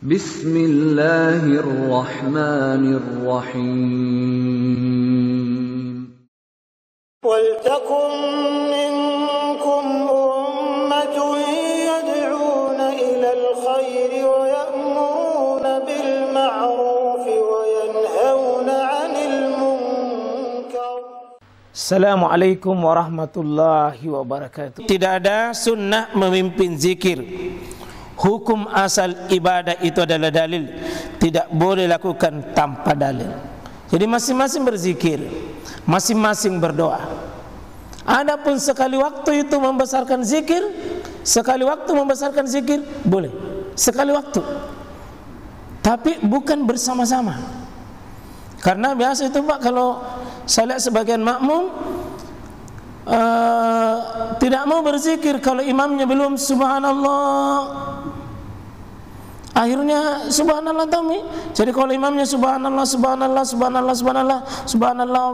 Bismillahirrahmanirrahim. Waltakum minkum ummatun yad'una ilal khairi wa ya'muruna bil ma'rufi wa yanhauna 'anil munkar. Assalamualaikum warahmatullahi wabarakatuh. Tidak ada sunnah memimpin zikir. Hukum asal ibadah itu adalah dalil. Tidak boleh lakukan tanpa dalil. Jadi masing-masing berzikir, masing-masing berdoa. Adapun sekali waktu itu membesarkan zikir, sekali waktu membesarkan zikir boleh, sekali waktu. Tapi bukan bersama-sama. Karena biasa itu Pak, kalau saya lihat sebagian makmum tidak mau berzikir kalau imamnya belum subhanallah. Akhirnya subhanallah tami. Jadi kalau imamnya subhanallah subhanallah subhanallah subhanallah subhanallah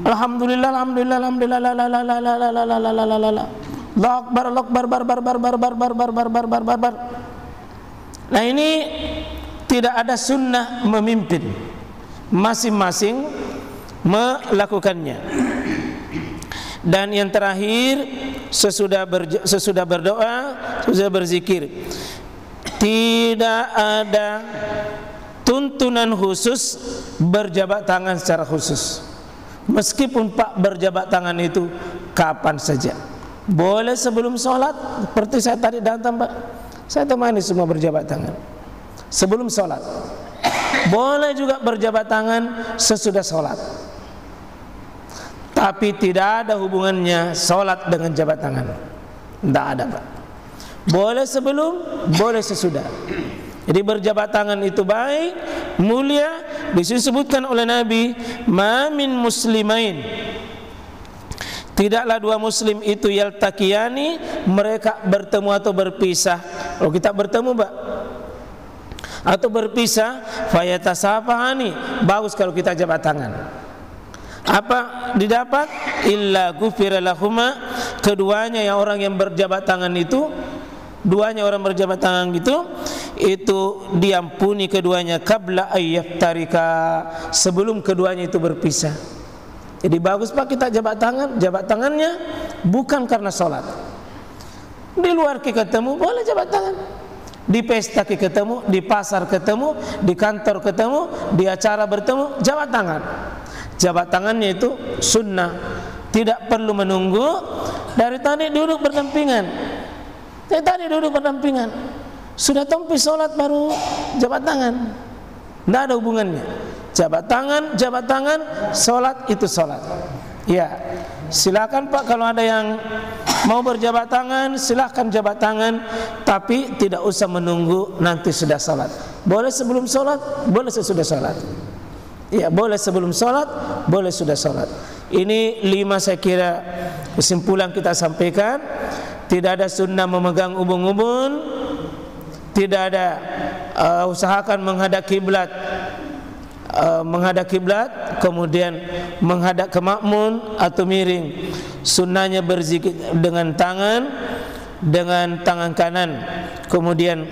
alhamdulillah alhamdulillah alhamdulillah Allahu akbar Allahu akbar bar. Nah ini tidak ada sunnah memimpin, masing-masing melakukannya. Dan yang terakhir, sesudah berdoa, sesudah berzikir, tidak ada tuntunan khusus berjabat tangan secara khusus. Meskipun Pak berjabat tangan itu kapan saja. Boleh sebelum sholat, seperti saya tadi datang Pak, saya temani semua berjabat tangan sebelum sholat. Boleh juga berjabat tangan sesudah sholat. Tapi tidak ada hubungannya sholat dengan jabat tangan. Tidak ada Pak. Boleh sebelum, boleh sesudah. Jadi berjabat tangan itu baik, mulia. Disebutkan oleh Nabi, ma min muslimain, tidaklah dua muslim itu yaltaqiyani, mereka bertemu atau berpisah. Kalau kita bertemu Pak atau berpisah, fayatasafahani, bagus kalau kita jabat tangan. Apa didapat? Illa ghufira lahuma, keduanya yang orang yang berjabat tangan itu, duanya orang berjabat tangan itu diampuni keduanya qabla ayyaftarika, sebelum keduanya itu berpisah. Jadi bagus Pak kita jabat tangannya bukan karena sholat. Di luar kita ketemu boleh jabat tangan, di pesta kita ketemu, di pasar ketemu, di kantor ketemu, di acara bertemu, jabat tangan. Jabat tangannya itu sunnah, tidak perlu menunggu. Dari tadi duduk berdampingan, sudah tempi sholat baru jabat tangan, tidak ada hubungannya. Jabat tangan, sholat itu sholat. Ya, silakan Pak kalau ada yang mau berjabat tangan, silakan jabat tangan, tapi tidak usah menunggu nanti sudah sholat. Boleh sebelum sholat, boleh sesudah sholat. Ya, boleh sebelum sholat, boleh sudah sholat. Ini 5 saya kira kesimpulan kita sampaikan. Tidak ada sunnah memegang ubun-ubun, tidak ada usahakan menghadap kiblat, kemudian menghadap ke makmun atau miring. Sunnahnya berzikir dengan tangan kanan, kemudian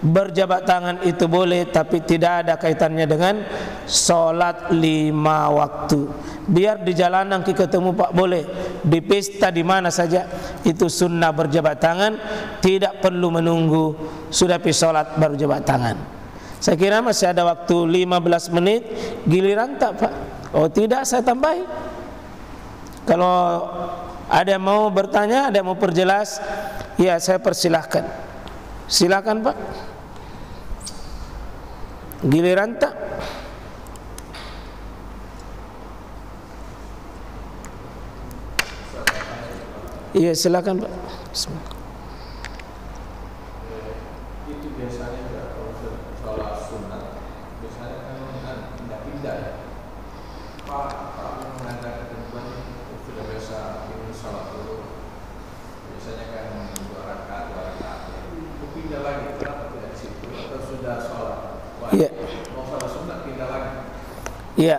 berjabat tangan itu boleh, tapi tidak ada kaitannya dengan sholat 5 waktu. Biar di jalanan kita ketemu Pak boleh, di pesta di mana saja itu sunnah berjabat tangan, tidak perlu menunggu sudah pi sholat baru jabat tangan. Saya kira masih ada waktu 15 menit, giliran tak Pak? Oh tidak, saya tambahi. Kalau ada yang mau bertanya, ada yang mau perjelas, ya saya persilahkan. Silakan Pak. Giliran tak? Iya silakan Pak. Bismillah. Itu biasanya kalau sholat sunat biasanya kan pindah-pindah ya. Pak mengadakan ketentuan sudah biasa ini sholat dulu. Biasanya kan 2 rakaat itu pindah lagi, kenapa tidak di situ? Atau sudah sholat? Iya. Mau sholat sunat pindah lagi. Iya.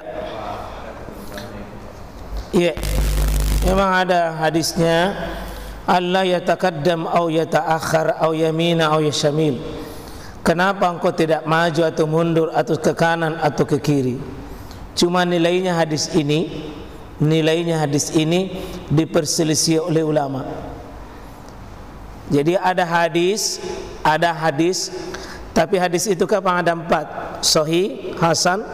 Iya. Memang ada hadisnya alla yataqaddam aw yata'akhkhar aw yamina aw yashamil. Kenapa engkau tidak maju atau mundur atau ke kanan atau ke kiri? Cuma nilainya hadis ini diperselisih oleh ulama. Jadi ada hadis, tapi hadis itu kan ada 4, sahih, hasan,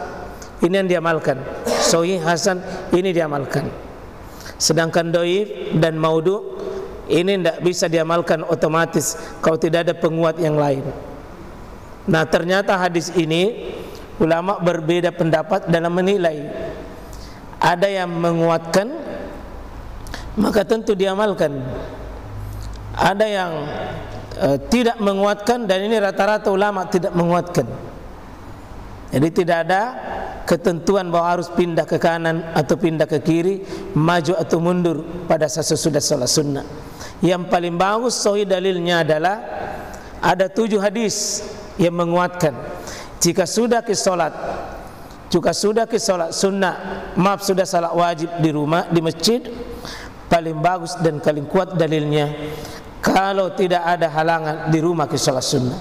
ini yang diamalkan. Sahih, hasan, ini diamalkan. Sedangkan dhaif dan maudhu ini tidak bisa diamalkan otomatis kalau tidak ada penguat yang lain. Nah, ternyata hadis ini ulama berbeda pendapat dalam menilai. Ada yang menguatkan, maka tentu diamalkan. Ada yang tidak menguatkan, dan ini rata-rata ulama tidak menguatkan. Jadi tidak ada ketentuan bahwa harus pindah ke kanan atau pindah ke kiri, maju atau mundur pada sesudah salat sunnah. Yang paling bagus sahih dalilnya adalah ada 7 hadis yang menguatkan. Jika sudah ke salat sunnah, sudah salat wajib di rumah, di masjid, paling bagus dan paling kuat dalilnya kalau tidak ada halangan di rumah ke salat sunnah.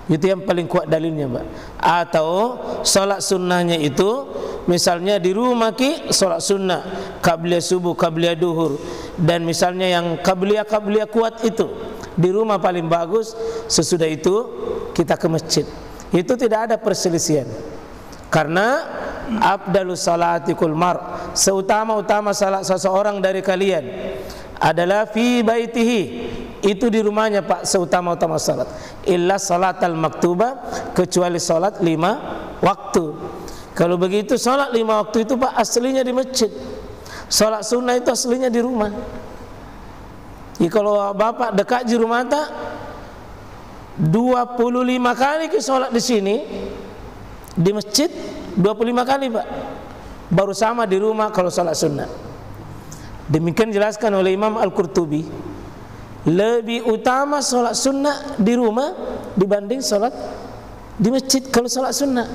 Itu yang paling kuat dalilnya, Mbak. Atau salat sunnahnya itu misalnya di rumah ki salat sunnah, qabliyah subuh, qabliyah duhur, dan misalnya yang qabliyah kuat itu di rumah paling bagus, sesudah itu kita ke masjid. Itu tidak ada perselisihan. Karena afdalus salati kul mar, seutama-utama salat seseorang dari kalian adalah fi baitihi, itu di rumahnya Pak, seutama-utama salat. Illa salatal maktubah, kecuali salat 5 waktu. Kalau begitu salat 5 waktu itu Pak aslinya di masjid. Salat sunnah itu aslinya di rumah. Jadi kalau Bapak dekat di rumah tak 25 kali ke salat di sini, di masjid 25 kali Pak, baru sama di rumah kalau salat sunnah. Demikian jelaskan oleh Imam Al-Qurtubi, lebih utama salat sunnah di rumah dibanding salat di masjid kalau salat sunnah.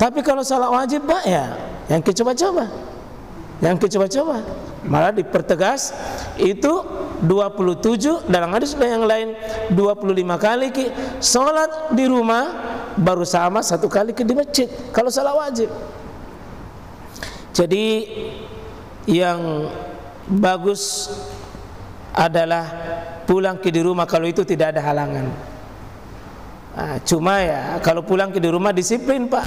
Tapi kalau salat wajib Pak, ya yang coba-coba, malah dipertegas itu 27, dalam hadis yang lain 25 kali ki salat di rumah, baru sama 1 kali ki di masjid kalau salat wajib. Jadi yang bagus adalah pulang ke di rumah kalau itu tidak ada halangan. Nah, cuma ya kalau pulang ke di rumah disiplin Pak,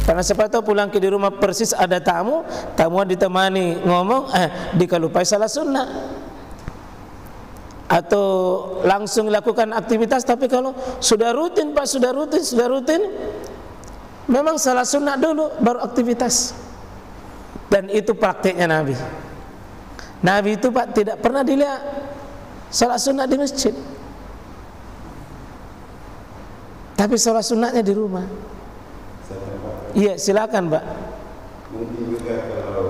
karena siapa tahu pulang ke di rumah persis ada tamu ditemani ngomong, dikalupai salat sunnah, atau langsung lakukan aktivitas. Tapi kalau sudah rutin Pak, sudah rutin, memang salat sunnah dulu baru aktivitas. Dan itu prakteknya Nabi. Nabi itu Pak tidak pernah dilihat salat sunnah di masjid, tapi salat sunnahnya di rumah. Iya, silakan Pak. Mungkin juga kalau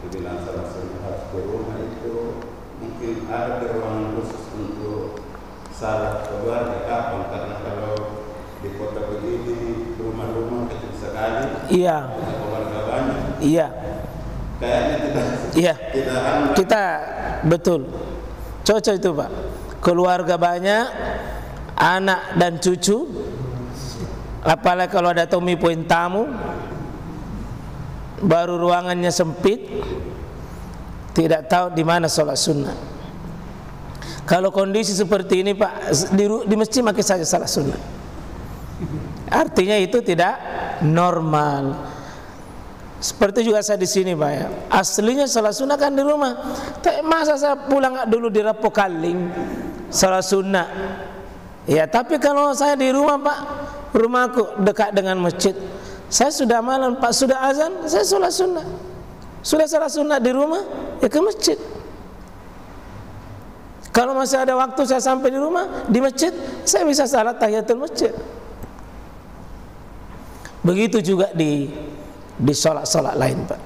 dibilang salat sunnah harus di rumah itu mungkin ada ruangan khusus untuk salat keluarga kapan, karena kalau di kota begini rumah-rumah kecil sekali, iya, keluarga banyak, iya, kayaknya iya, tidak kita betul cocok itu Pak. Keluarga banyak, anak dan cucu, apalagi kalau ada poin tamu, baru ruangannya sempit, tidak tahu di mana sholat sunnah. Kalau kondisi seperti ini Pak, di masjid makin saja sholat sunnah. Artinya itu tidak normal. Seperti juga saya di sini Pak ya, aslinya sholat sunnah kan di rumah. Tapi masa saya pulang dulu di Rapokaling sholat sunnah? Ya, tapi kalau saya di rumah Pak, rumahku dekat dengan masjid, saya sudah malam Pak, sudah azan, saya sholat sunnah. Sudah sholat sunnah di rumah, ya ke masjid. Kalau masih ada waktu saya sampai di rumah, di masjid, saya bisa salat tahiyatul masjid. Begitu juga di sholat-sholat lain Pak.